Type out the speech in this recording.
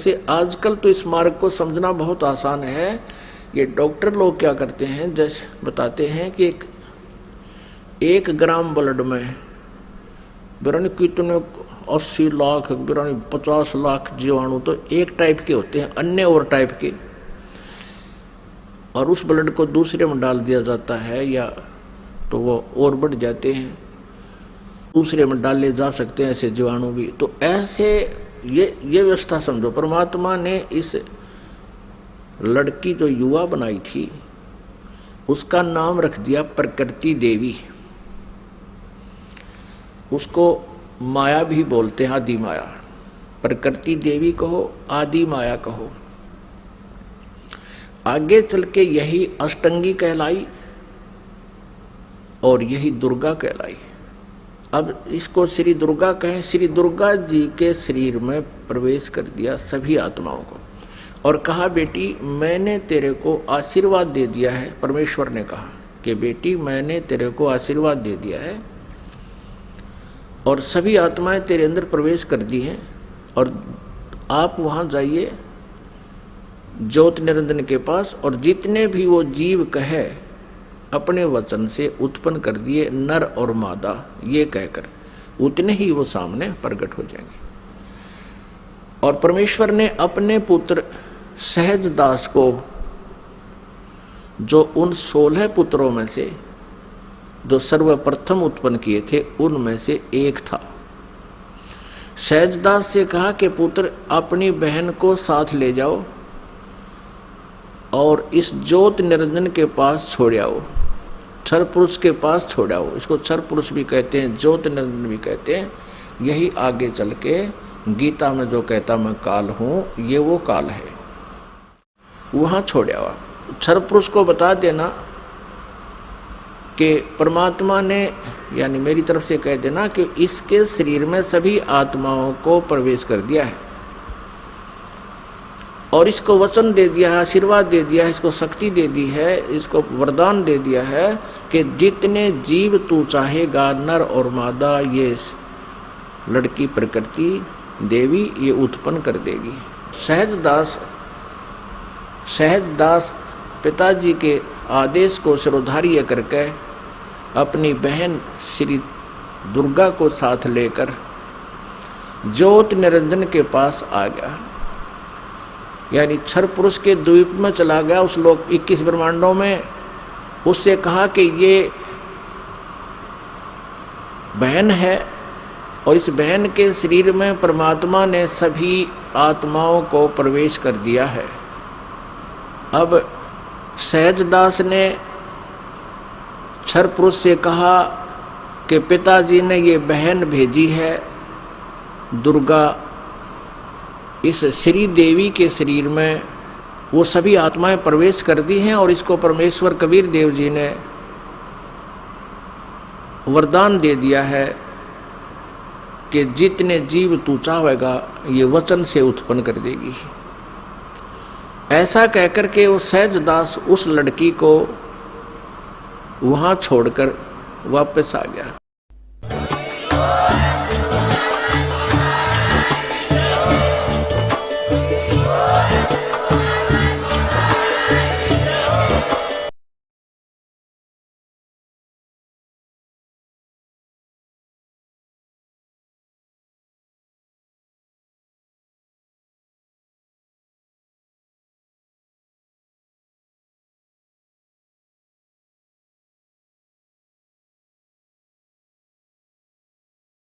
जैसे आजकल तो इस मार्ग को समझना बहुत आसान है। ये डॉक्टर लोग क्या करते हैं, जैसे बताते हैं कि एक ग्राम ब्लड में बिरानी कितने 80 लाख बिरानी 50 लाख जीवाणु तो एक टाइप के होते हैं, अन्य और टाइप के, और उस ब्लड को दूसरे में डाल दिया जाता है या तो वो और बढ़ जाते हैं, दूसरे में डाले जा सकते हैं ऐसे जीवाणु भी। तो ऐसे ये व्यवस्था समझो, परमात्मा ने इस लड़की जो युवा बनाई थी उसका नाम रख दिया प्रकृति देवी। उसको माया भी बोलते हैं, आदि माया। प्रकृति देवी कहो, आदि माया कहो। आगे चल के यही अष्टंगी कहलाई और यही दुर्गा कहलाई। अब इसको श्री दुर्गा कहें। श्री दुर्गा जी के शरीर में प्रवेश कर दिया सभी आत्माओं को और कहा, बेटी मैंने तेरे को आशीर्वाद दे दिया है। परमेश्वर ने कहा कि बेटी मैंने तेरे को आशीर्वाद दे दिया है और सभी आत्माएं तेरे अंदर प्रवेश कर दी हैं, और आप वहां जाइए ज्योत निरंजन के पास, और जितने भी वो जीव कहे अपने वचन से उत्पन्न कर दिए नर और मादा, ये कहकर उतने ही वो सामने प्रकट हो जाएंगे। और परमेश्वर ने अपने पुत्र सहज दास को, जो उन 16 पुत्रों में से जो सर्वप्रथम उत्पन्न किए थे उनमें से एक था, सहजदास से कहा कि पुत्र अपनी बहन को साथ ले जाओ और इस ज्योत निरंजन के पास छोड़ आओ, क्षर पुरुष के पास छोड़ आओ। इसको क्षर पुरुष भी कहते हैं, ज्योत निरंजन भी कहते हैं। यही आगे चल के गीता में जो कहता मैं काल हूं, ये वो काल है, वहां छोड़ आओ। क्षर पुरुष को बता देना कि परमात्मा ने, यानी मेरी तरफ से कह देना कि इसके शरीर में सभी आत्माओं को प्रवेश कर दिया है और इसको वचन दे दिया है, आशीर्वाद दे दिया है, इसको शक्ति दे दी है, इसको वरदान दे दिया है कि जितने जीव तू चाहेगा नर और मादा, ये लड़की प्रकृति देवी ये उत्पन्न कर देगी। सहजदास पिताजी के आदेश को शिरोधार्य करके अपनी बहन श्री दुर्गा को साथ लेकर ज्योत निरंजन के पास आ गया, यानी क्षर पुरुष के द्वीप में चला गया उस लोक 21 ब्रह्मांडों में। उससे कहा कि ये बहन है और इस बहन के शरीर में परमात्मा ने सभी आत्माओं को प्रवेश कर दिया है। अब सहजदास ने क्षर पुरुष से कहा कि पिताजी ने ये बहन भेजी है दुर्गा, इस श्री देवी के शरीर में वो सभी आत्माएं प्रवेश कर दी हैं और इसको परमेश्वर कबीर देव जी ने वरदान दे दिया है कि जितने जीव तू चाहेगा ये वचन से उत्पन्न कर देगी। ऐसा कहकर के वो सहजदास उस लड़की को वहां छोड़कर वापस आ गया।